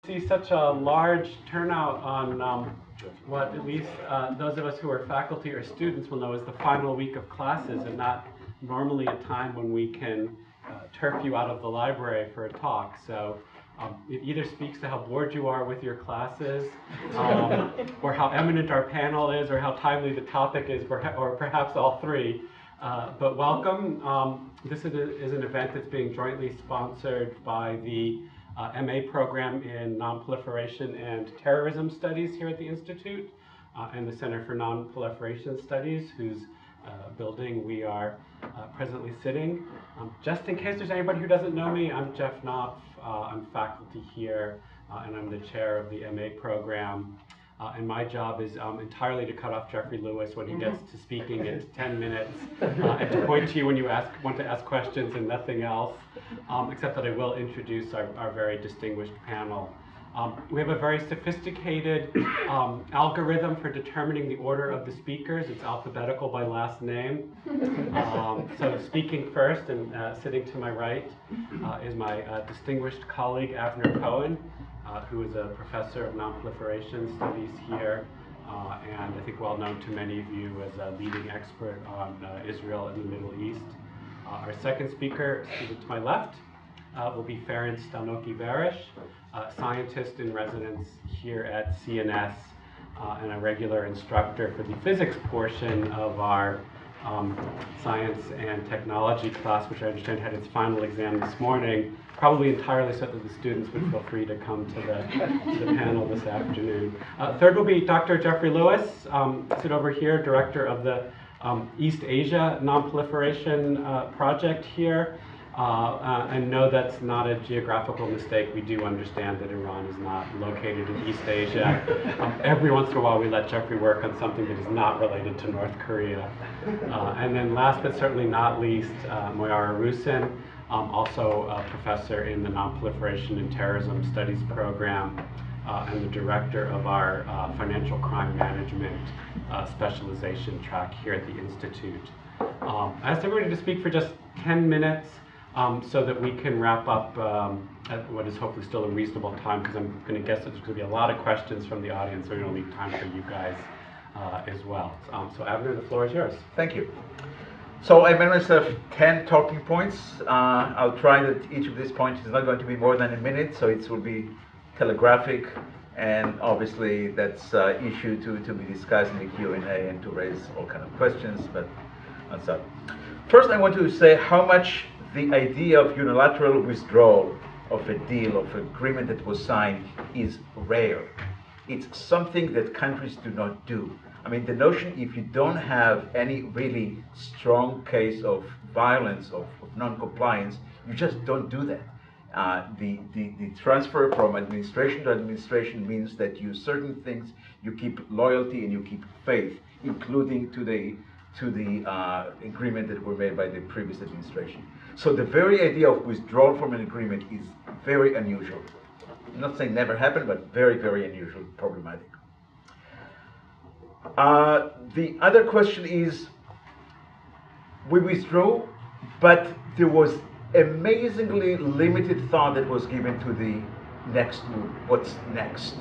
See such a large turnout on what at least those of us who are faculty or students will know is the final week of classes, and not normally a time when we can turf you out of the library for a talk. So it either speaks to how bored you are with your classes, or how eminent our panel is, or how timely the topic is, or perhaps all three. But welcome. This is an event that's being jointly sponsored by the MA program in Non-Proliferation and Terrorism Studies here at the Institute, and the Center for Non-Proliferation Studies, whose building we are presently sitting. Just in case there's anybody who doesn't know me, I'm Jeff Knopf. I'm faculty here, and I'm the chair of the MA program. And my job is entirely to cut off Jeffrey Lewis when he gets to speaking in 10 minutes, and to point to you when you want to ask questions and nothing else, except that I will introduce our very distinguished panel. We have a very sophisticated algorithm for determining the order of the speakers. It's alphabetical by last name. So speaking first and sitting to my right is my distinguished colleague, Avner Cohen, who is a professor of non-proliferation studies here, and I think well known to many of you as a leading expert on Israel and the Middle East. Our second speaker, seated to my left, will be Ferenc Dalnoki-Veress, scientist in residence here at CNS, and a regular instructor for the physics portion of our science and technology class, which I understand had its final exam this morning, probably entirely so that the students would feel free to come to the panel this afternoon. Third will be Dr. Jeffrey Lewis, sit over here, director of the East Asia Non-Proliferation project here. And no, that's not a geographical mistake. We do understand that Iran is not located in East Asia. Every once in a while we let Jeffrey work on something that is not related to North Korea. And then last but certainly not least, Moyara Ruehsen, also a professor in the Non-Proliferation and Terrorism Studies program, and the director of our financial crime management specialization track here at the Institute. I asked everybody to speak for just 10 minutes. So that we can wrap up at what is hopefully still a reasonable time, because I'm going to guess that there's going to be a lot of questions from the audience, so we don't leave time for you guys as well. So Avner, the floor is yours. Thank you. So I made myself 10 talking points. I'll try that each of these points is not going to be more than a minute, so it will be telegraphic, and obviously that's issue to be discussed in the Q&A and to raise all kind of questions, but that's that. First, I want to say how much the idea of unilateral withdrawal of a deal, of an agreement that was signed, is rare. It's something that countries do not do. I mean, the notion, if you don't have any really strong case of violence, of non-compliance, you just don't do that. The transfer from administration to administration means that you certain things, you keep loyalty and you keep faith, including to the agreement that were made by the previous administration. So the very idea of withdrawal from an agreement is very unusual. I'm not saying never happened, but very, very unusual, problematic. The other question is, we withdrew, but there was amazingly limited thought that was given to the next move. What's next?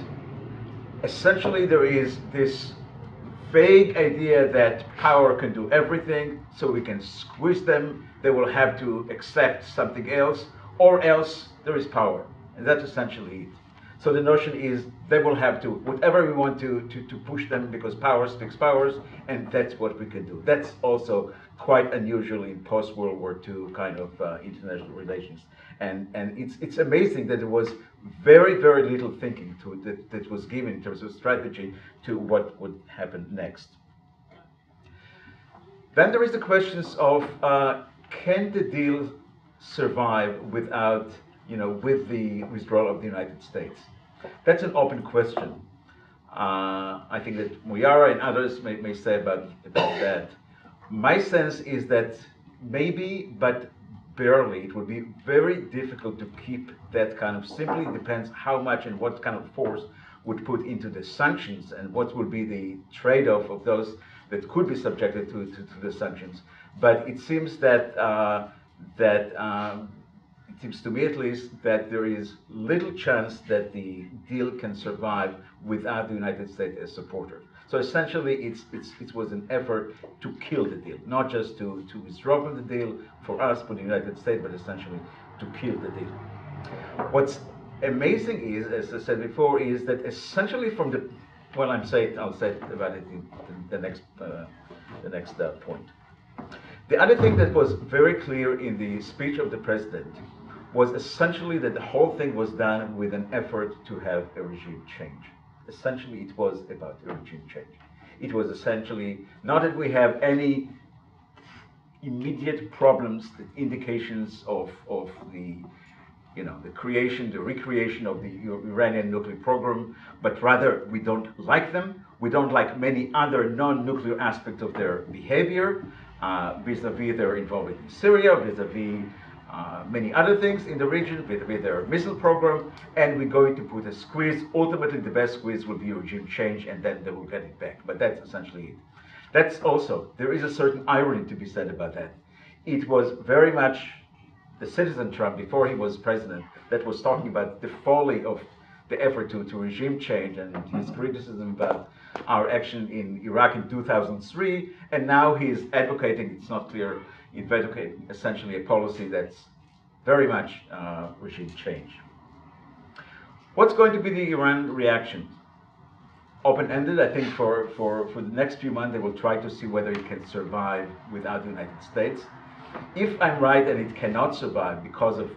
Essentially, there is this vague idea that power can do everything, so we can squeeze them. They will have to accept something else, or else there is power. And that's essentially it. So the notion is they will have to, whatever we want to push them, because power speaks powers, and that's what we can do. That's also quite unusual in post-World War II kind of international relations. And it's amazing that there was very, very little thinking that was given in terms of strategy to what would happen next. Then there is the questions of can the deal survive without, with the withdrawal of the United States? That's an open question. I think that Moyara and others may say about that. My sense is that maybe, but barely. It would be very difficult to keep that kind of, simply depends how much and what kind of force would put into the sanctions and what would be the trade-off of those that could be subjected to the sanctions. But it seems that it seems to me at least, that there is little chance that the deal can survive without the United States as supporter. So essentially, it was an effort to kill the deal, not just to withdraw from the deal for us, for the United States, but essentially to kill the deal. What's amazing is, as I said before, is that essentially from the, well, I'll say about it in the next point. The other thing that was very clear in the speech of the president was essentially that the whole thing was done with an effort to have a regime change. Essentially, it was about a regime change. It was essentially not that we have any immediate problems, indications of the, the creation, the recreation of the Iranian nuclear program, but rather we don't like them. We don't like many other non-nuclear aspects of their behavior, vis-a-vis their involvement in Syria, vis-a-vis many other things in the region, vis-a-vis their missile program, and we're going to put a squeeze. Ultimately, the best squeeze will be regime change, and then they will get it back. But that's essentially it. That's also, there is a certain irony to be said about that. It was very much the citizen Trump, before he was president, that was talking about the folly of the effort to regime change and his criticism about our action in Iraq in 2003, and now he's advocating, it's not clear, he's advocating essentially a policy that's very much regime change. What's going to be the Iran reaction? Open-ended. I think for the next few months they will try to see whether it can survive without the United States. If I'm right and it cannot survive because of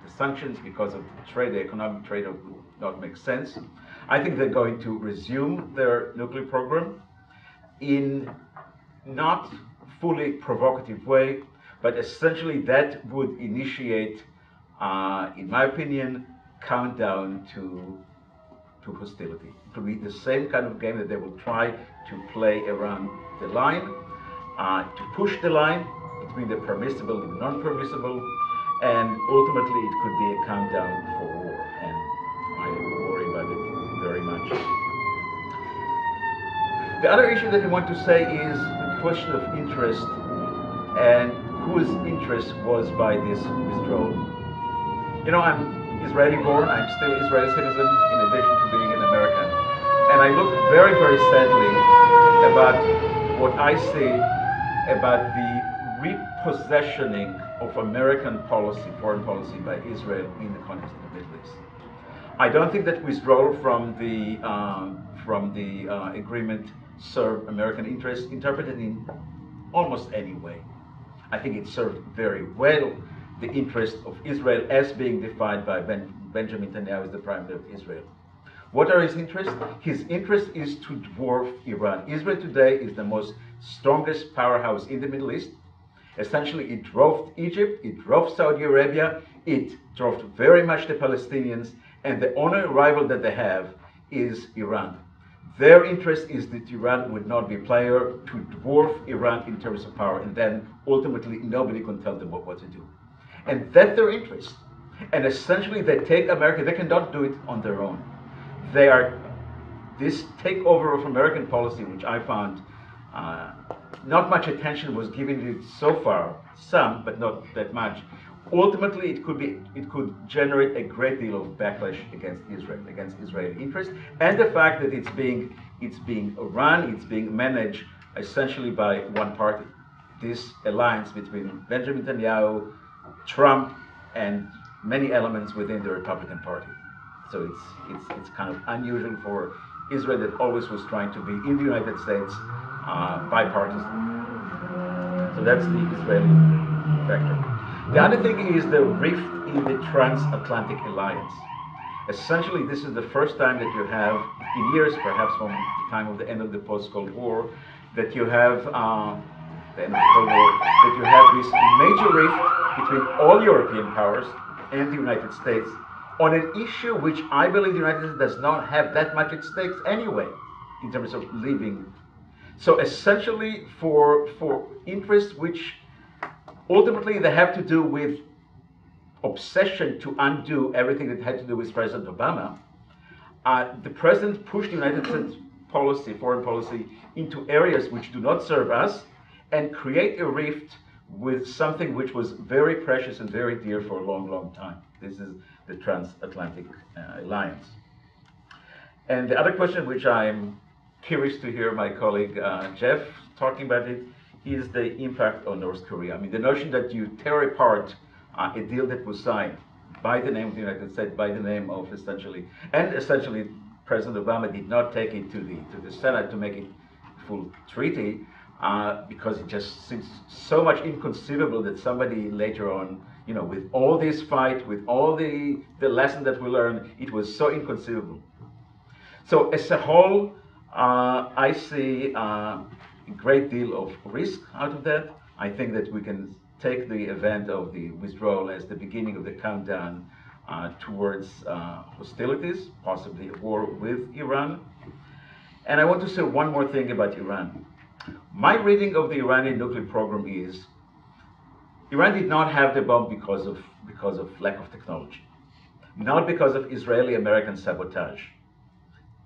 the sanctions, because of the trade, the economic trade would not make sense, I think they're going to resume their nuclear program in not fully provocative way, but essentially that would initiate, in my opinion, countdown to hostility. It will be the same kind of game that they will try to play around the line, to push the line between the permissible and the non-permissible, and ultimately it could be a countdown for war, and I worry about it very much. The other issue that I want to say is the question of interest and whose interest was by this withdrawal. I'm Israeli born, I'm still Israeli citizen in addition to being an American. And I look very, very sadly about what I see about the repossessioning of American policy, foreign policy by Israel in the context of the Middle East. I don't think that withdrawal from the agreement served American interests, interpreted in almost any way. I think it served very well the interest of Israel as being defined by Benjamin Netanyahu as the Prime Minister of Israel. What are his interests? His interest is to dwarf Iran. Israel today is the most strongest powerhouse in the Middle East. Essentially, it drove Egypt, it drove Saudi Arabia, it drove very much the Palestinians, and the only rival that they have is Iran. Their interest is that Iran would not be a player, to dwarf Iran in terms of power, and then ultimately nobody can tell them what to do. And that's their interest. And essentially they take America, they cannot do it on their own. This takeover of American policy, which I found not much attention was given to it so far, some, but not that much. Ultimately, it could generate a great deal of backlash against Israel, against Israeli interests, and the fact that it's being run, it's being managed essentially by one party. This alliance between Benjamin Netanyahu, Trump, and many elements within the Republican Party. So it's kind of unusual for Israel that always was trying to be in the United States bipartisan. So that's the Israeli factor. The other thing is the rift in the transatlantic alliance. Essentially, this is the first time that you have, in years, perhaps from the time of the end of the post-Cold War, that you have the end of the Cold War, that you have this major rift between all European powers and the United States on an issue which I believe the United States does not have that much at stake anyway, in terms of leaving. So essentially, for interests which ultimately they have to do with obsession to undo everything that had to do with President Obama, the president pushed the United States policy, foreign policy, into areas which do not serve us and create a rift with something which was very precious and very dear for a long, long time. This is the transatlantic alliance. And the other question, which I'm curious to hear my colleague Jeff talking about it, is the impact on North Korea. I mean, the notion that you tear apart a deal that was signed by the name of the United States, by the name of essentially President Obama did not take it to the Senate to make it full treaty, because it just seems so much inconceivable that somebody later on, you know, with all this fight, with all the lesson that we learned, it was so inconceivable. So as a whole, I see a great deal of risk out of that. I think that we can take the event of the withdrawal as the beginning of the countdown towards hostilities, possibly a war with Iran. And I want to say one more thing about Iran. My reading of the Iranian nuclear program is Iran did not have the bomb because of lack of technology, not because of Israeli-American sabotage,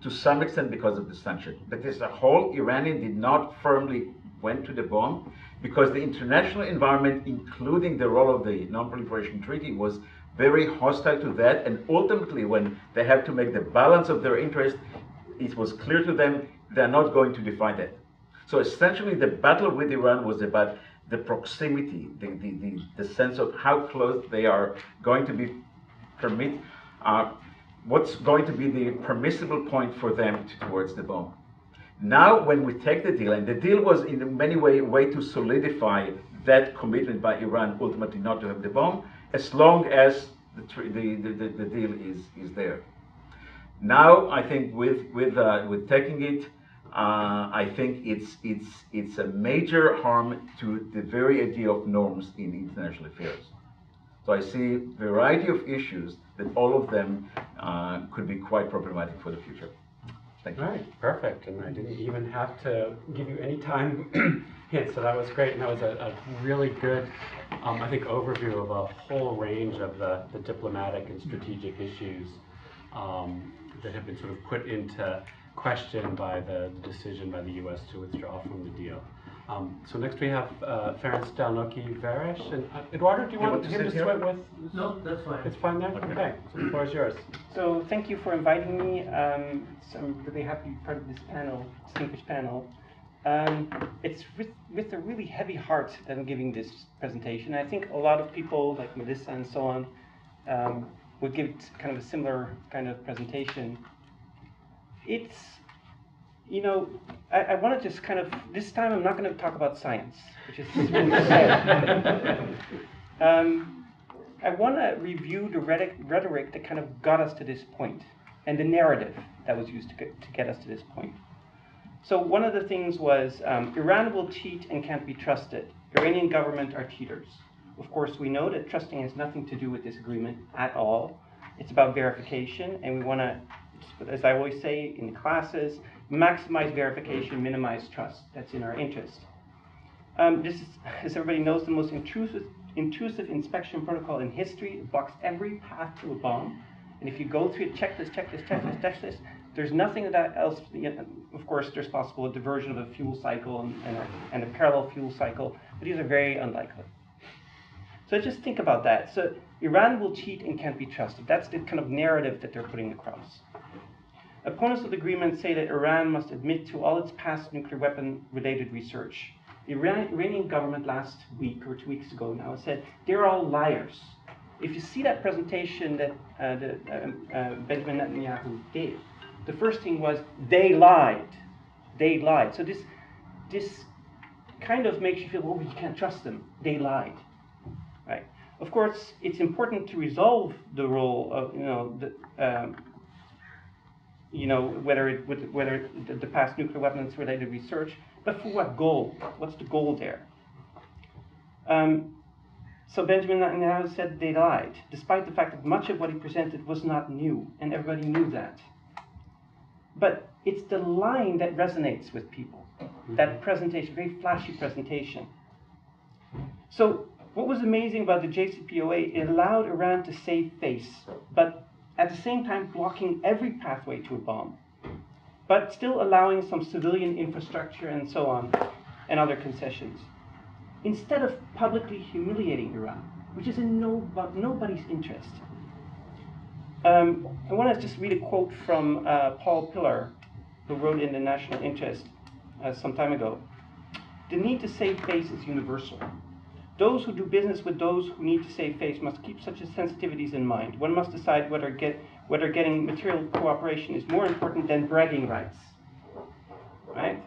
to some extent because of the sanction. But as a whole, Iranian did not firmly went to the bomb because the international environment, including the role of the Non-Proliferation Treaty, was very hostile to that. And ultimately, when they have to make the balance of their interest, it was clear to them they're not going to define that. So essentially, the battle with Iran was about the proximity, the sense of how close they are going to be what's going to be the permissible point for them towards the bomb. Now, when we take the deal, and the deal was in many ways a way to solidify that commitment by Iran ultimately not to have the bomb, as long as the deal is there. Now, I think with taking it, I think it's a major harm to the very idea of norms in international affairs. So I see a variety of issues that all of them could be quite problematic for the future. Thank you. All right, perfect. And I didn't even have to give you any time hints, so that was great. And that was a really good, I think, overview of a whole range of the diplomatic and strategic issues that have been sort of put into question by the decision by the U.S. to withdraw from the deal. So next we have Ferenc Dalnoki-Veress. And Eduardo, do you want him to swim with? No, that's fine. It's fine there? Okay, so the floor is yours. So thank you for inviting me. I'm really happy to be part of this panel, distinguished panel. It's with a really heavy heart that I'm giving this presentation. I think a lot of people, like Melissa and so on, would give kind of a similar kind of presentation. It's, you know, I want to just kind of, this time I'm not going to talk about science, which is really sad. I want to review the rhetoric that kind of got us to this point, and the narrative that was used to get us to this point. So one of the things was, Iran will cheat and can't be trusted. Iranian government are cheaters. Of course, we know that trusting has nothing to do with this agreement at all. It's about verification, and we want to, as I always say in classes, maximize verification, minimize trust. That's in our interest. This is, as everybody knows, the most intrusive inspection protocol in history. It blocks every path to a bomb. And if you go through it, checklist, there's nothing that else. Of course, there's possible a diversion of a fuel cycle and a parallel fuel cycle, but these are very unlikely. So just think about that. So Iran will cheat and can't be trusted. That's the kind of narrative that they're putting across. Opponents of the agreement say that Iran must admit to all its past nuclear weapon-related research. The Iranian government last week, or 2 weeks ago now, said they're all liars. If you see that presentation that Benjamin Netanyahu gave, the first thing was, they lied. They lied. So this kind of makes you feel, oh, you can't trust them. They lied. Right? Of course, it's important to resolve the role of, whether the past nuclear weapons related research, but for what goal? What's the goal there? So Benjamin Netanyahu said they lied, despite the fact that much of what he presented was not new, and everybody knew that. But it's the line that resonates with people, that presentation, very flashy presentation. So what was amazing about the JCPOA, it allowed Iran to save face, but at the same time blocking every pathway to a bomb, but still allowing some civilian infrastructure and so on, and other concessions. instead of publicly humiliating Iran, which is in nobody's interest. I want to just read a quote from Paul Pillar, who wrote in the National Interest some time ago. The need to save face is universal. Those who do business with those who need to save face must keep such sensitivities in mind. One must decide whether getting material cooperation is more important than bragging rights. Right?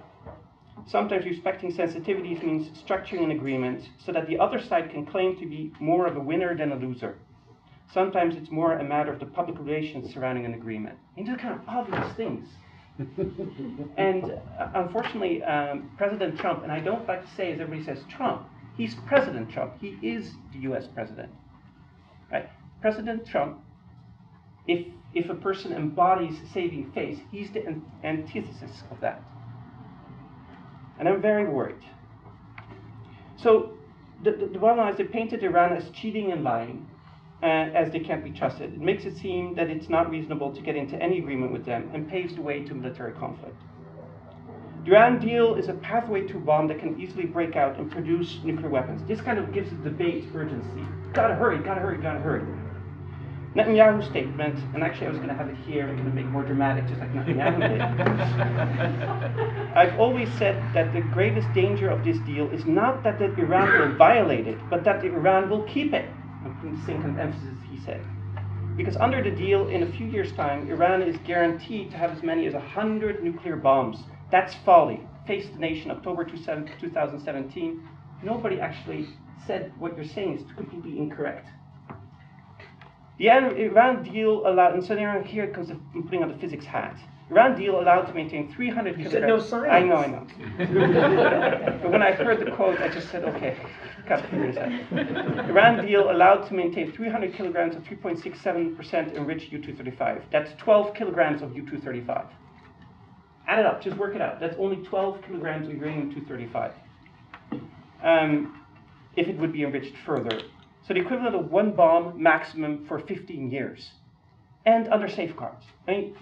Sometimes respecting sensitivities means structuring an agreement so that the other side can claim to be more of a winner than a loser. Sometimes it's more a matter of the public relations surrounding an agreement. These are kind of obvious things. And unfortunately, President Trump, and I don't like to say as everybody says Trump, he's President Trump. He is the US president. Right? President Trump, if a person embodies saving face, he's the antithesis of that. And I'm very worried. So the bottom line is they painted Iran as cheating and lying, as they can't be trusted. It makes it seem that it's not reasonable to get into any agreement with them and paves the way to military conflict. The Iran deal is a pathway to a bomb that can easily break out and produce nuclear weapons. This kind of gives the debate urgency. Gotta hurry, gotta hurry, gotta hurry. Netanyahu's statement, and actually I was going to have it here, I'm going to make it more dramatic, just like Netanyahu did. I've always said that the greatest danger of this deal is not that Iran will violate it, but that Iran will keep it. I'm putting the same kind of emphasis he said. Because under the deal, in a few years' time, Iran is guaranteed to have as many as 100 nuclear bombs. That's folly. Face the Nation, October 2017. Nobody actually said what you're saying is completely incorrect. The Iran deal allowed, and so here it comes to putting on the physics hat. Iran deal allowed to maintain 300 kilograms. You said no science. I know. But when I heard the quote, I just said, okay, got to figure this out. Iran deal allowed to maintain 300 kilograms of 3.67% enriched U-235. That's 12 kilograms of U-235. Add it up, just work it out. That's only 12 kilograms of uranium-235. If it would be enriched further. So the equivalent of one bomb maximum for 15 years. And under safeguards. I mean,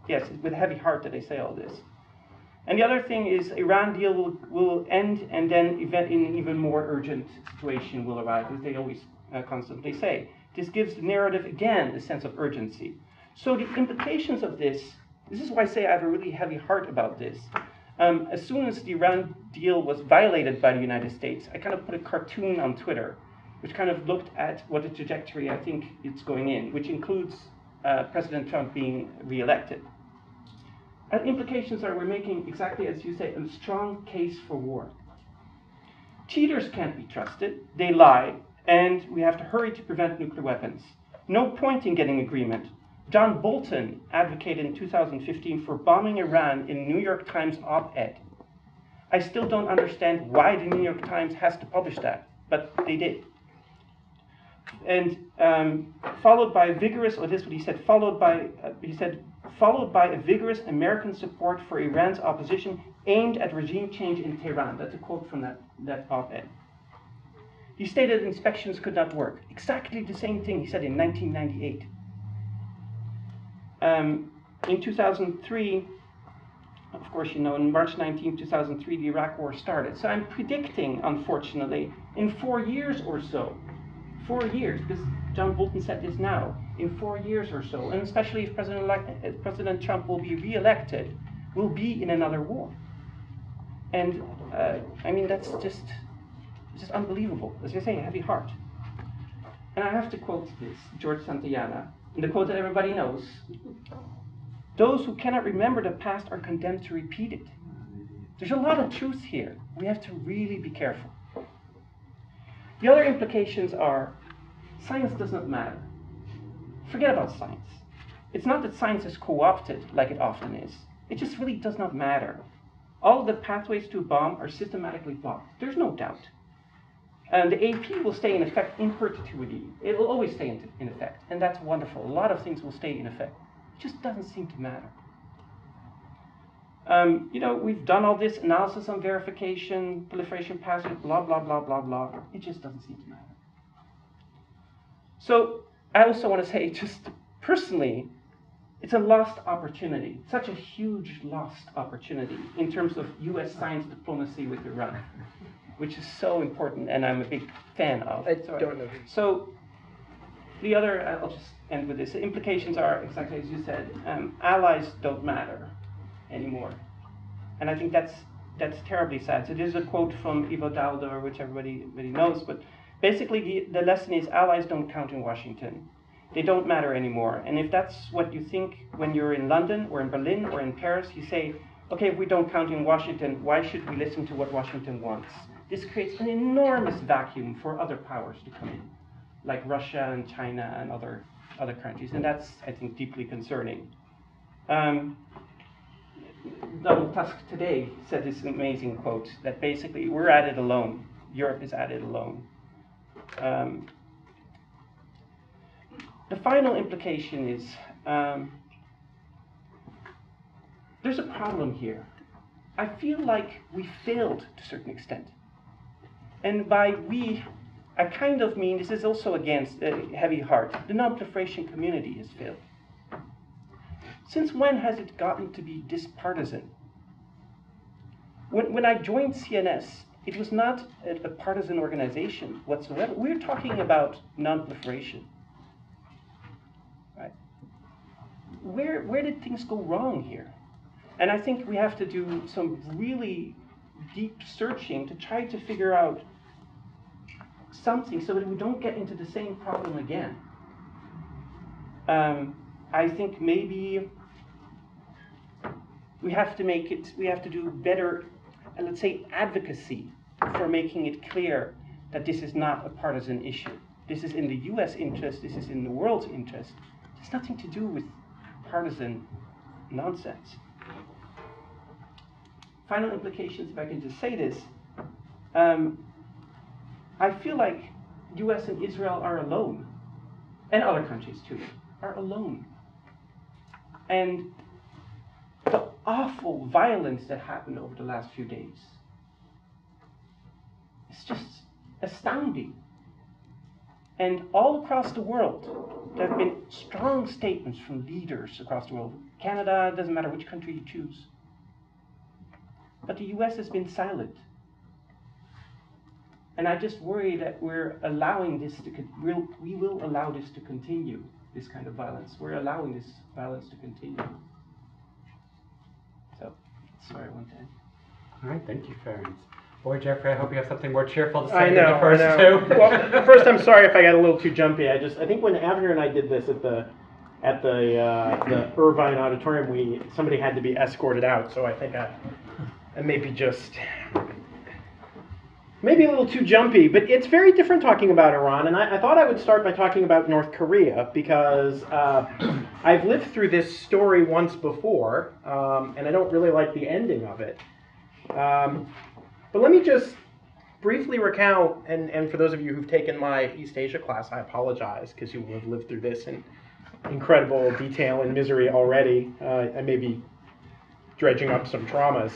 yes, it's with a heavy heart that I say all this. And the other thing is, Iran deal will end, and then an even more urgent situation will arrive, as they always constantly say. This gives the narrative, again, a sense of urgency. So the implications of this is why I say I have a really heavy heart about this. As soon as the Iran deal was violated by the United States, I kind of put a cartoon on Twitter, which kind of looked at what the trajectory I think it's going in, which includes President Trump being reelected. And implications are we're making, exactly as you say, a strong case for war. Cheaters can't be trusted, they lie, and we have to hurry to prevent nuclear weapons. No point in getting agreement. John Bolton advocated in 2015 for bombing Iran in a New York Times op-ed. I still don't understand why the New York Times has to publish that, but they did. And followed by vigorous, or this is what he said, followed by a vigorous American support for Iran's opposition aimed at regime change in Tehran. That's a quote from that op-ed. He stated inspections could not work. Exactly the same thing he said in 1998. In 2003, of course, you know, on March 19, 2003, the Iraq War started. So I'm predicting, unfortunately, in 4 years or so, 4 years, because John Bolton said this now, in 4 years or so, and especially if President Trump will be re-elected, we'll be in another war. And, I mean, that's just unbelievable. As I say, a heavy heart. And I have to quote this, George Santayana, in the quote that everybody knows. Those who cannot remember the past are condemned to repeat it. There's a lot of truth here. We have to really be careful. The other implications are science does not matter. Forget about science. It's not that science is co-opted like it often is. It just really does not matter. All of the pathways to a bomb are systematically blocked. There's no doubt. And the AP will stay in effect in perpetuity. It will always stay in effect. And that's wonderful. A lot of things will stay in effect. It just doesn't seem to matter. You know, we've done all this analysis on verification, proliferation passage, blah, blah, blah, blah, blah. It just doesn't seem to matter. So I also want to say, just personally, it's a lost opportunity. Such a huge lost opportunity in terms of US science diplomacy with Iran. which is so important, and I'm a big fan of. I don't know. So the other, I'll just end with this. The implications are exactly as you said. Allies don't matter anymore, and I think that's terribly sad. So this is a quote from Ivo Daalder, which everybody knows, but basically the lesson is allies don't count in Washington. They don't matter anymore. And if that's what you think when you're in London or in Berlin or in Paris, you say, okay, if we don't count in Washington, why should we listen to what Washington wants? This creates an enormous vacuum for other powers to come in, like Russia and China and other countries. And that's, I think, deeply concerning. Donald Tusk today said this amazing quote that basically we're at it alone. Europe is at it alone. The final implication is there's a problem here. I feel like we failed to a certain extent. And by we, I kind of mean this is also against a heavy heart. The non-proliferation community has failed. Since when has it gotten to be this partisan? When I joined CNS, it was not a partisan organization whatsoever. We're talking about non-proliferation. Right? Where did things go wrong here? And I think we have to do some really deep searching to try to figure out something so that we don't get into the same problem again. I think maybe we have to do better, let's say, advocacy for making it clear that this is not a partisan issue. This is in the US interest, this is in the world's interest. It has nothing to do with partisan nonsense. Final implications, if I can just say this. I feel like US and Israel are alone, and other countries too, are alone. And the awful violence that happened over the last few days is just astounding. And all across the world, there have been strong statements from leaders across the world. Canada, doesn't matter which country you choose. But the US has been silent. And I just worry that we're allowing this we will allow this to continue, this kind of violence. We're allowing this violence to continue. So, that's where I want to end. All right, thank you, Ferenc. Boy, Jeffrey, I hope you have something more cheerful to say I know, than the first I know. two. Well, first, I'm sorry if I got a little too jumpy. I think when Avner and I did this at the Irvine Auditorium, somebody had to be escorted out. So I think I maybe a little too jumpy. But it's very different talking about Iran. And I thought I would start by talking about North Korea because I've lived through this story once before, and I don't really like the ending of it. But let me just briefly recount, and for those of you who've taken my East Asia class, I apologize, because you will have lived through this in incredible detail and misery already. I may be dredging up some traumas.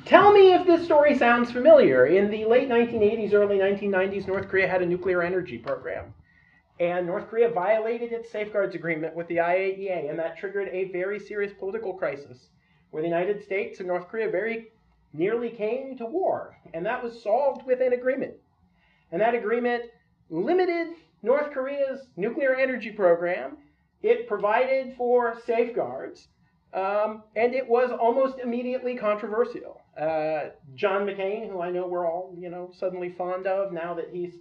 Tell me if this story sounds familiar. In the late 1980s, early 1990s, North Korea had a nuclear energy program. And North Korea violated its safeguards agreement with the IAEA, and that triggered a very serious political crisis, where the United States and North Korea very nearly came to war. And that was solved with an agreement. And that agreement limited North Korea's nuclear energy program. It provided for safeguards. And it was almost immediately controversial. John McCain, who I know we're all, suddenly fond of now that he's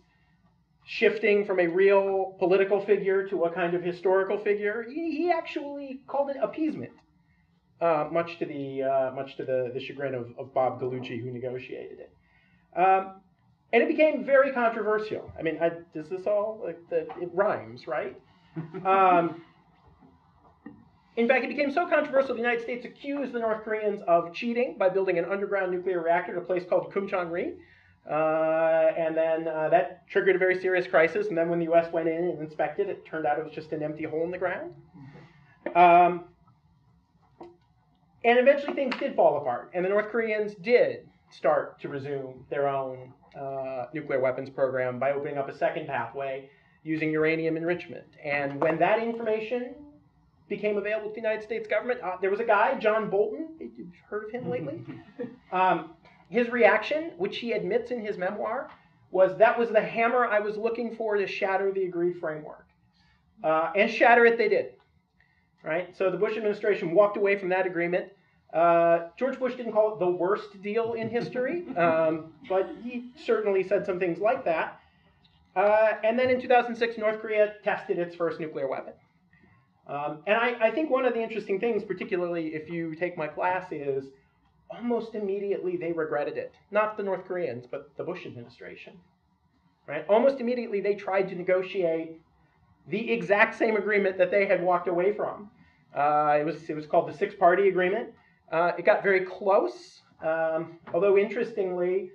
shifting from a real political figure to a kind of historical figure, he actually called it appeasement. Much to the chagrin of Bob Gallucci, who negotiated it, and it became very controversial. I mean, does this all it rhymes, right? In fact, it became so controversial. The United States accused the North Koreans of cheating by building an underground nuclear reactor at a place called Kumchang-ri, and then that triggered a very serious crisis. And then when the U.S. went in and inspected, it turned out it was just an empty hole in the ground. And eventually things did fall apart, and the North Koreans did start to resume their own nuclear weapons program by opening up a second pathway using uranium enrichment. And when that information became available to the United States government, there was a guy, John Bolton, you've heard of him lately? His reaction, which he admits in his memoir, was that was the hammer I was looking for to shatter the agreed framework. And shatter it they did. Right? So the Bush administration walked away from that agreement. George Bush didn't call it the worst deal in history, but he certainly said some things like that. And then in 2006, North Korea tested its first nuclear weapon. And I think one of the interesting things, particularly if you take my class, is almost immediately they regretted it. Not the North Koreans, but the Bush administration. Right? Almost immediately they tried to negotiate the exact same agreement that they had walked away from. It was called the Six-Party Agreement. It got very close, although interestingly,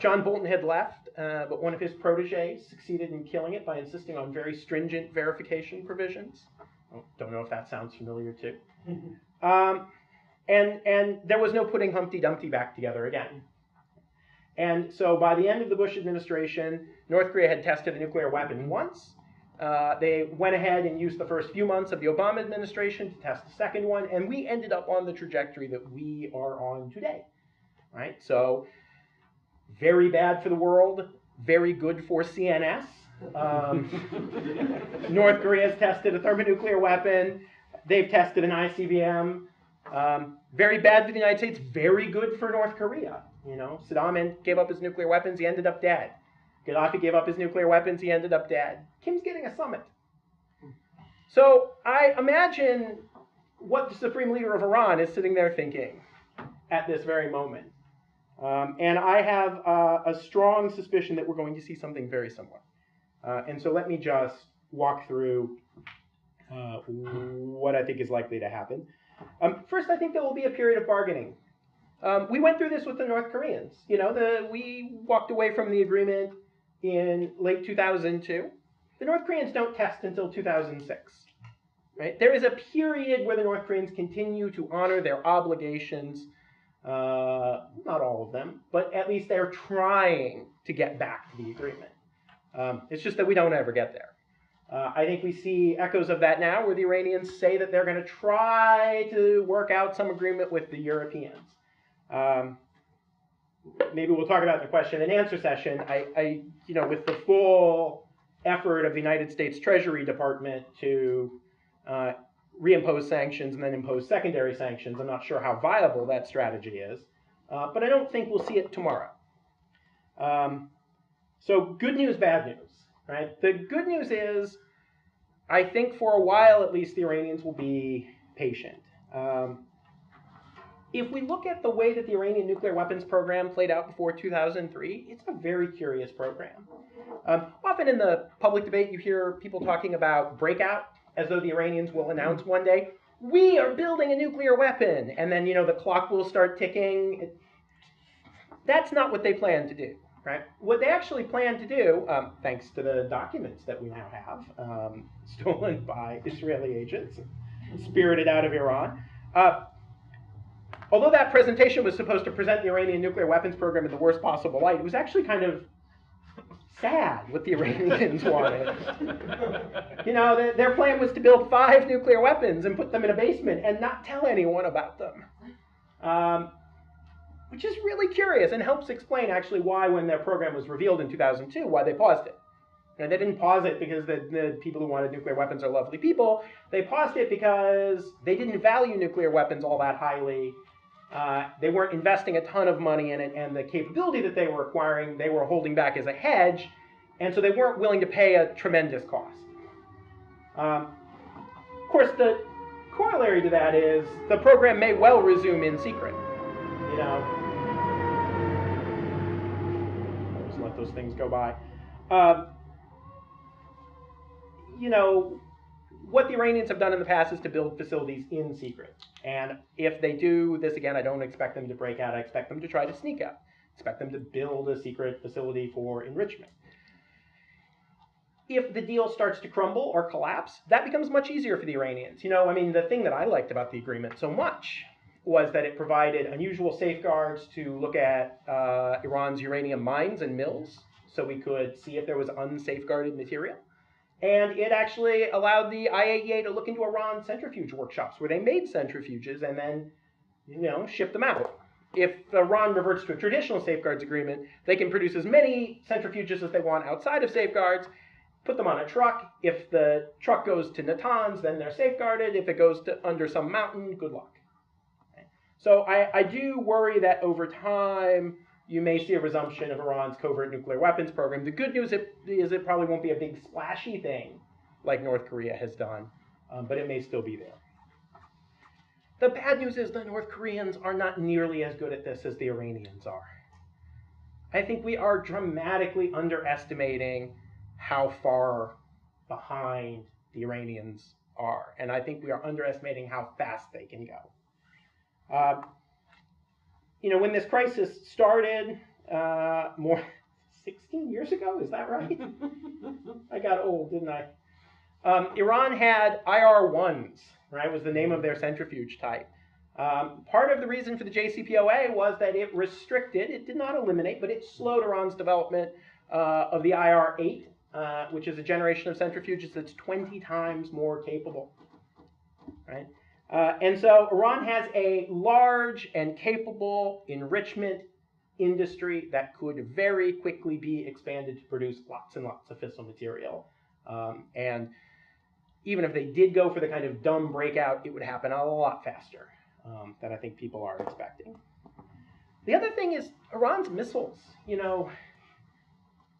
John Bolton had left, but one of his proteges succeeded in killing it by insisting on very stringent verification provisions. Don't know if that sounds familiar too. And there was no putting Humpty Dumpty back together again. And so by the end of the Bush administration, North Korea had tested a nuclear weapon once. They went ahead and used the first few months of the Obama administration to test the second one, and we ended up on the trajectory that we are on today. Right? So very bad for the world, very good for CNS. North Korea has tested a thermonuclear weapon. They've tested an ICBM. Very bad for the United States, very good for North Korea. You know, Saddam gave up his nuclear weapons, he ended up dead. Gaddafi gave up his nuclear weapons, he ended up dead. Kim's getting a summit. So I imagine what the Supreme Leader of Iran is sitting there thinking at this very moment. And I have a strong suspicion that we're going to see something very similar. And so let me just walk through what I think is likely to happen. First, I think there will be a period of bargaining. We went through this with the North Koreans. You know, we walked away from the agreement in late 2002. The North Koreans don't test until 2006. Right? There is a period where the North Koreans continue to honor their obligations. Not all of them, but at least they're trying to get back to the agreement. It's just that we don't ever get there. I think we see echoes of that now, where the Iranians say that they're going to try to work out some agreement with the Europeans. Maybe we'll talk about it in the question and answer session. You know, with the full effort of the United States Treasury Department to reimpose sanctions and then impose secondary sanctions, I'm not sure how viable that strategy is, but I don't think we'll see it tomorrow. So good news, bad news, right? The good news is, I think for a while at least, the Iranians will be patient. If we look at the way that the Iranian nuclear weapons program played out before 2003, it's a very curious program. Often in the public debate, you hear people talking about breakout, as though the Iranians will announce one day, we are building a nuclear weapon, and then, you know, the clock will start ticking. That's not what they plan to do, right? What they actually plan to do, thanks to the documents that we now have, stolen by Israeli agents, spirited out of Iran, although that presentation was supposed to present the Iranian nuclear weapons program in the worst possible light, it was actually kind of sad what the Iranians wanted. You know, their plan was to build 5 nuclear weapons and put them in a basement and not tell anyone about them. Which is really curious and helps explain actually why, when their program was revealed in 2002, why they paused it. And they didn't pause it because the people who wanted nuclear weapons are lovely people. They paused it because they didn't value nuclear weapons all that highly. They weren't investing a ton of money in it, and the capability that they were acquiring, they were holding back as a hedge, and so they weren't willing to pay a tremendous cost. Of course, the corollary to that is the program may well resume in secret. You know, just let those things go by. You know, what the Iranians have done in the past is to build facilities in secret. And if they do this again, I don't expect them to break out. I expect them to try to sneak out. I expect them to build a secret facility for enrichment. If the deal starts to crumble or collapse, that becomes much easier for the Iranians. You know, I mean, the thing that I liked about the agreement so much was that it provided unusual safeguards to look at Iran's uranium mines and mills, so we could see if there was unsafeguarded material. And it actually allowed the IAEA to look into Iran's centrifuge workshops, where they made centrifuges and then, you know, shipped them out. if Iran reverts to a traditional safeguards agreement, they can produce as many centrifuges as they want outside of safeguards, put them on a truck. If the truck goes to Natanz, then they're safeguarded. If it goes to under some mountain, good luck. Okay. So I do worry that over time, you may see a resumption of Iran's covert nuclear weapons program. The good news is it probably won't be a big splashy thing like North Korea has done, but it may still be there. The bad news is the North Koreans are not nearly as good at this as the Iranians are. I think we are dramatically underestimating how far behind the Iranians are, and I think we are underestimating how fast they can go. When this crisis started, more 16 years ago, is that right? I got old, didn't I? Iran had IR-1s, right, was the name of their centrifuge type. Part of the reason for the JCPOA was that it restricted, it did not eliminate, but it slowed Iran's development of the IR-8, which is a generation of centrifuges that's 20 times more capable, right? And so Iran has a large and capable enrichment industry that could very quickly be expanded to produce lots and lots of fissile material. And even if they did go for the kind of dumb breakout, it would happen a lot faster than I think people are expecting. The other thing is Iran's missiles.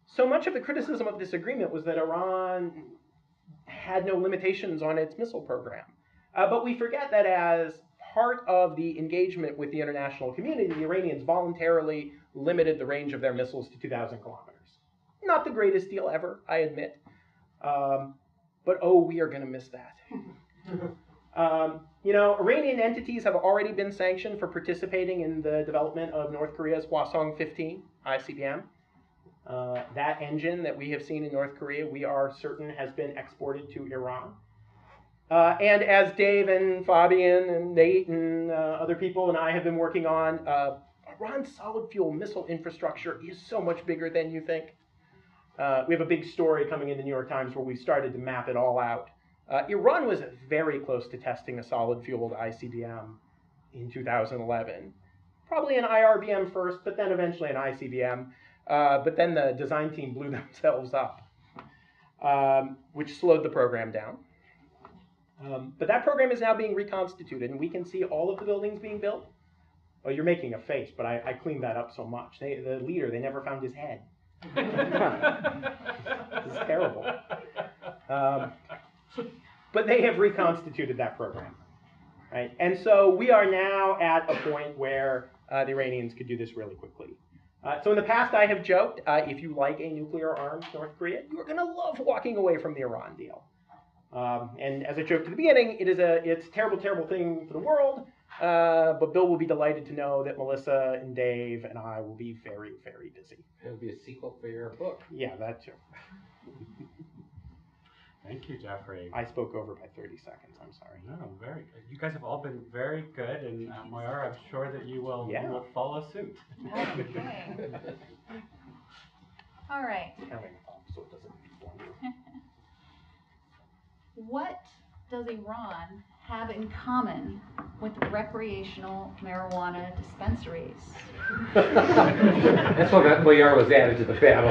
So much of the criticism of this agreement was that Iran had no limitations on its missile program. But we forget that as part of the engagement with the international community, the Iranians voluntarily limited the range of their missiles to 2,000 kilometers. Not the greatest deal ever, I admit. But oh, we are going to miss that. Iranian entities have already been sanctioned for participating in the development of North Korea's Hwasong-15 ICBM. That engine that we have seen in North Korea, we are certain has been exported to Iran. And as Dave and Fabian and Nate and other people and I have been working on, Iran's solid fuel missile infrastructure is so much bigger than you think. We have a big story coming in the New York Times where we started to map it all out. Iran was very close to testing a solid-fueled ICBM in 2011. Probably an IRBM first, but then eventually an ICBM. But then the design team blew themselves up, which slowed the program down. But that program is now being reconstituted, and we can see all of the buildings being built. Oh, you're making a face, but I cleaned that up so much. The leader, they never found his head. This is terrible. But they have reconstituted that program, right? And so we are now at a point where the Iranians could do this really quickly. So in the past, I have joked, if you like a nuclear-armed North Korea, you are going to love walking away from the Iran deal. And as I joked at the beginning, it's a terrible, terrible thing for the world. But Bill will be delighted to know that Melissa and Dave and I will be very, very busy. It'll be a sequel for your book. Yeah, that too. Thank you, Jeffrey. I spoke over by 30 seconds. I'm sorry. No, very good. You guys have all been very good, and Moyara, I'm sure that you will follow suit. Okay. All right. So it doesn't inform you. What does Iran have in common with recreational marijuana dispensaries? That's why Moyara was added to the battle.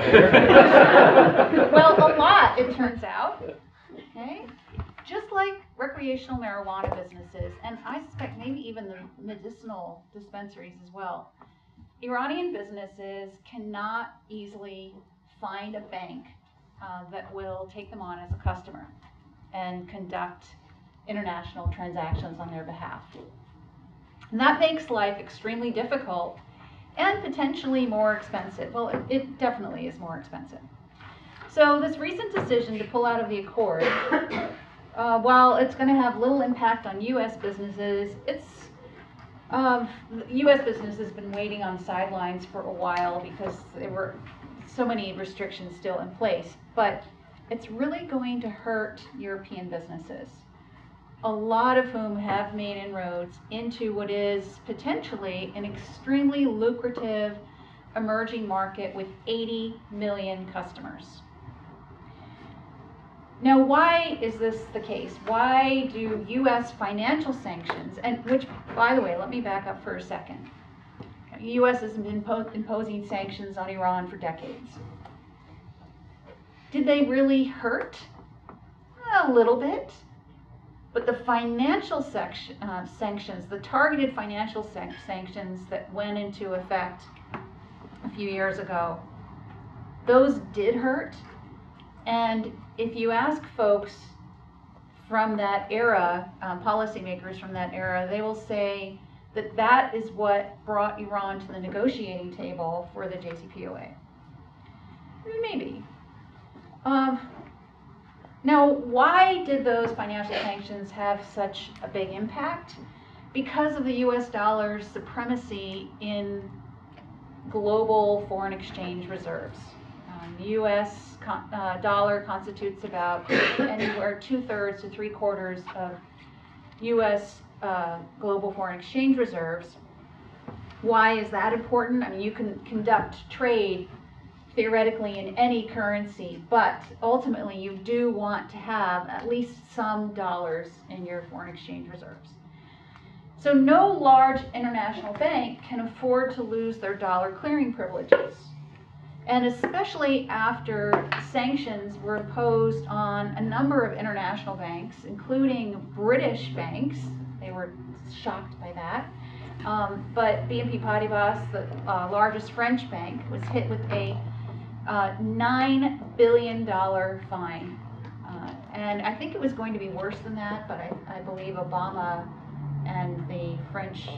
Well, a lot, it turns out. Okay? Just like recreational marijuana businesses, and I suspect maybe even the medicinal dispensaries as well, Iranian businesses cannot easily find a bank that will take them on as a customer and conduct international transactions on their behalf. And that makes life extremely difficult and potentially more expensive. Well, it definitely is more expensive. So this recent decision to pull out of the accord, while it's going to have little impact on U.S. businesses, U.S. business has been waiting on the sidelines for a while because there were so many restrictions still in place. But it's really going to hurt European businesses, a lot of whom have made inroads into what is potentially an extremely lucrative emerging market with 80 million customers. Now, why is this the case? Why do U.S. financial sanctions, and which, by the way, let me back up for a second. U.S. has been imposing sanctions on Iran for decades. Did they really hurt? A little bit. But the financial sanctions, the targeted financial sanctions that went into effect a few years ago, those did hurt. And if you ask folks from that era, policymakers from that era, they will say that that is what brought Iran to the negotiating table for the JCPOA. Maybe. Now, why did those financial sanctions have such a big impact? Because of the US dollar's supremacy in global foreign exchange reserves. The US dollar constitutes about anywhere 2/3 to 3/4 of US global foreign exchange reserves. Why is that important? I mean, you can conduct trade theoretically in any currency, but ultimately you do want to have at least some dollars in your foreign exchange reserves. So no large international bank can afford to lose their dollar clearing privileges. And especially after sanctions were imposed on a number of international banks, including British banks, they were shocked by that. But BNP Paribas, the largest French bank, was hit with a $9 billion fine. And I think it was going to be worse than that, but I believe Obama and the French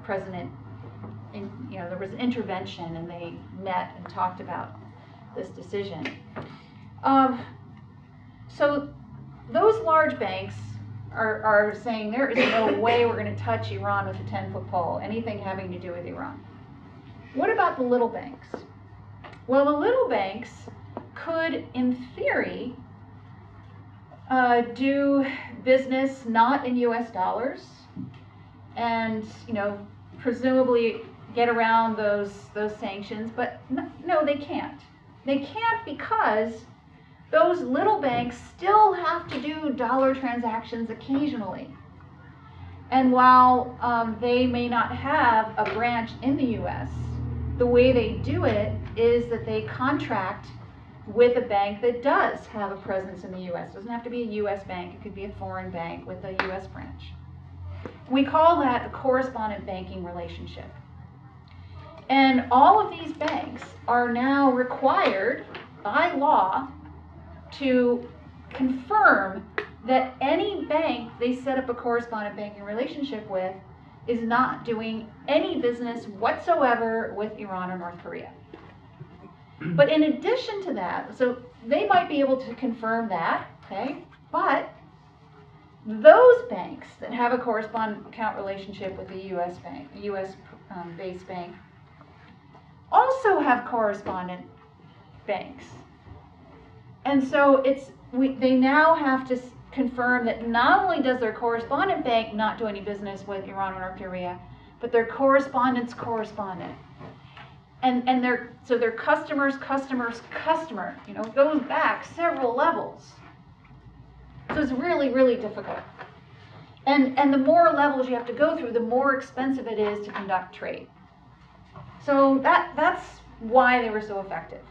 president, there was intervention and they met and talked about this decision. So those large banks are saying there is no way we're going to touch Iran with a 10-foot pole, anything having to do with Iran. What about the little banks? Well, the little banks could, in theory, do business not in US dollars and, presumably get around those sanctions, but no, they can't. They can't because those little banks still have to do dollar transactions occasionally. And while they may not have a branch in the US, the way they do it is that they contract with a bank that does have a presence in the US. It doesn't have to be a US bank, it could be a foreign bank with a US branch. We call that a correspondent banking relationship. And all of these banks are now required by law to confirm that any bank they set up a correspondent banking relationship with is not doing any business whatsoever with Iran or North Korea. But in addition to that, so they might be able to confirm that, okay, but those banks that have a correspondent account relationship with a US bank, a US based bank, also have correspondent banks. And so they now have to confirm that not only does their correspondent bank not do any business with Iran or North Korea, but their correspondent's correspondent. And their customer's customer's customer, goes back several levels. So it's really, really difficult. And the more levels you have to go through, the more expensive it is to conduct trade. So that's why they were so effective.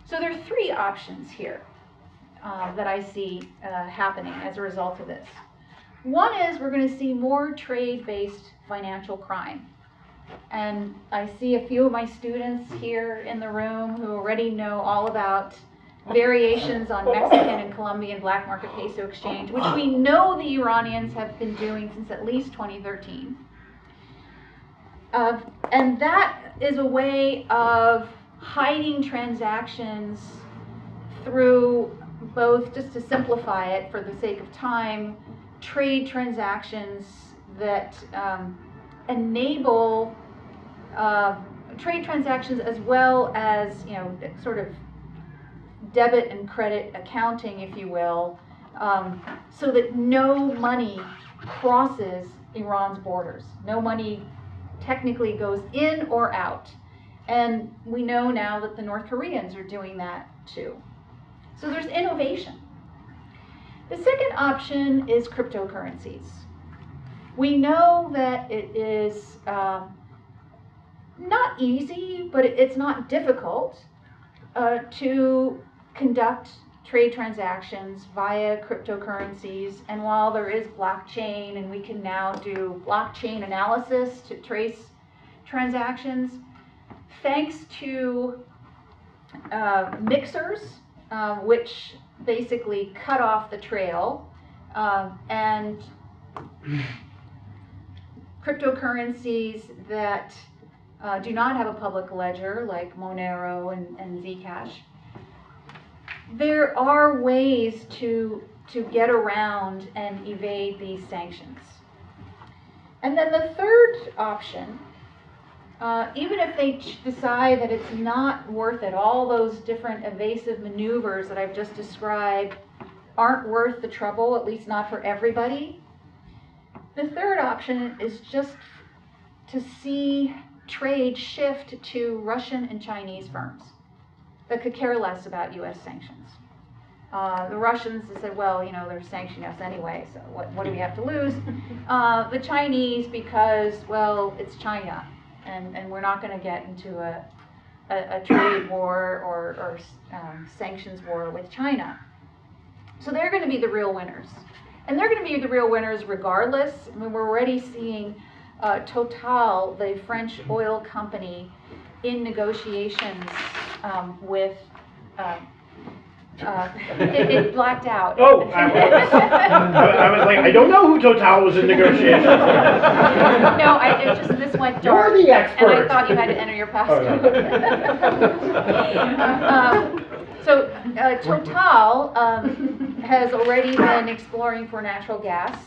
So there are three options here that I see happening as a result of this. One is we're going to see more trade-based financial crime. And I see a few of my students here in the room who already know all about variations on Mexican and Colombian black market peso exchange, which we know the Iranians have been doing since at least 2013. And that is a way of hiding transactions through both, just to simplify it for the sake of time, trade transactions that enable trade transactions as well as, sort of debit and credit accounting, if you will, so that no money crosses Iran's borders. No money technically goes in or out. And we know now that the North Koreans are doing that too. So there's innovation. The second option is cryptocurrencies. We know that it is not easy, but it's not difficult to conduct trade transactions via cryptocurrencies. And while there is blockchain, and we can now do blockchain analysis to trace transactions, thanks to mixers, which basically cut off the trail, and cryptocurrencies that do not have a public ledger, like Monero and Zcash, there are ways to get around and evade these sanctions. And then the third option, even if they decide that it's not worth it, all those different evasive maneuvers that I've just described aren't worth the trouble, at least not for everybody. The third option is just to see trade shift to Russian and Chinese firms that could care less about U.S. sanctions. The Russians said, well, you know, they're sanctioning us anyway, so what do we have to lose? The Chinese, because, well, it's China, and we're not going to get into a trade war or sanctions war with China. So they're going to be the real winners. And they're going to be the real winners regardless. I mean, we're already seeing Total, the French oil company, in negotiations with... it blacked out. Oh, I was like, I don't know who Total was in negotiations with. No, it just this went dark. You're the expert. And I thought you had to enter your passcode. So Total has already been exploring for natural gas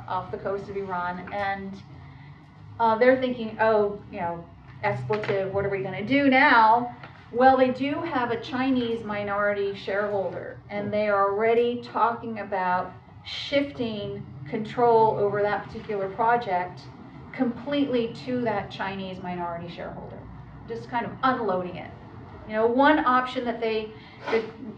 off the coast of Iran, and they're thinking, oh, you know, expletive, what are we going to do now? Well, they do have a Chinese minority shareholder, and they are already talking about shifting control over that particular project completely to that Chinese minority shareholder, just kind of unloading it. You know, one option that the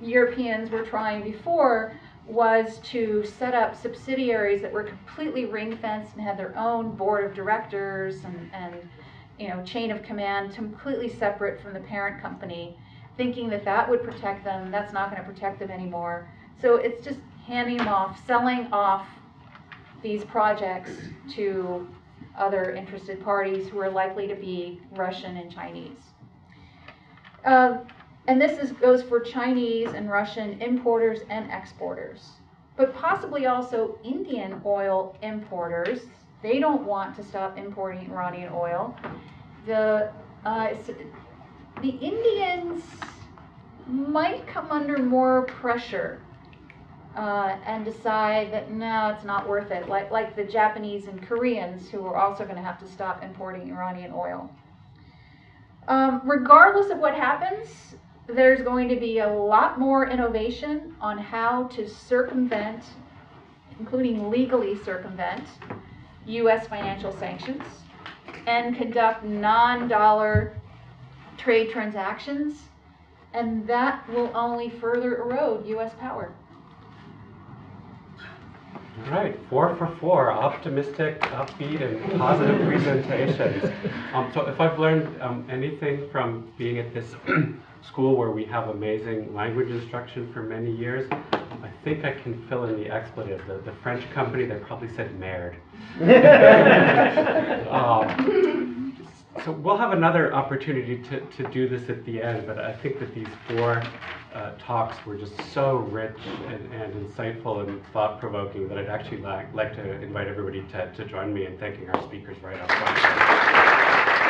Europeans were trying before was to set up subsidiaries that were completely ring-fenced and had their own board of directors and you know, chain of command, completely separate from the parent company, thinking that that would protect them. That's not going to protect them anymore. So it's just handing them off, selling off these projects to other interested parties who are likely to be Russian and Chinese. And this goes for Chinese and Russian importers and exporters, but possibly also Indian oil importers. They don't want to stop importing Iranian oil. The Indians might come under more pressure and decide that no, it's not worth it, like the Japanese and Koreans, who are also going to have to stop importing Iranian oil. Regardless of what happens, there's going to be a lot more innovation on how to circumvent, including legally circumvent, U.S. financial sanctions and conduct non-dollar trade transactions, and that will only further erode U.S. power. All right, 4 for 4, optimistic, upbeat, and positive presentations. So if I've learned anything from being at this school where we have amazing language instruction for many years, I think I can fill in the expletive. The French company, they probably said merde. So we'll have another opportunity to do this at the end, but I think that these 4 talks were just so rich and insightful and thought-provoking that I'd actually like to invite everybody to join me in thanking our speakers right up front.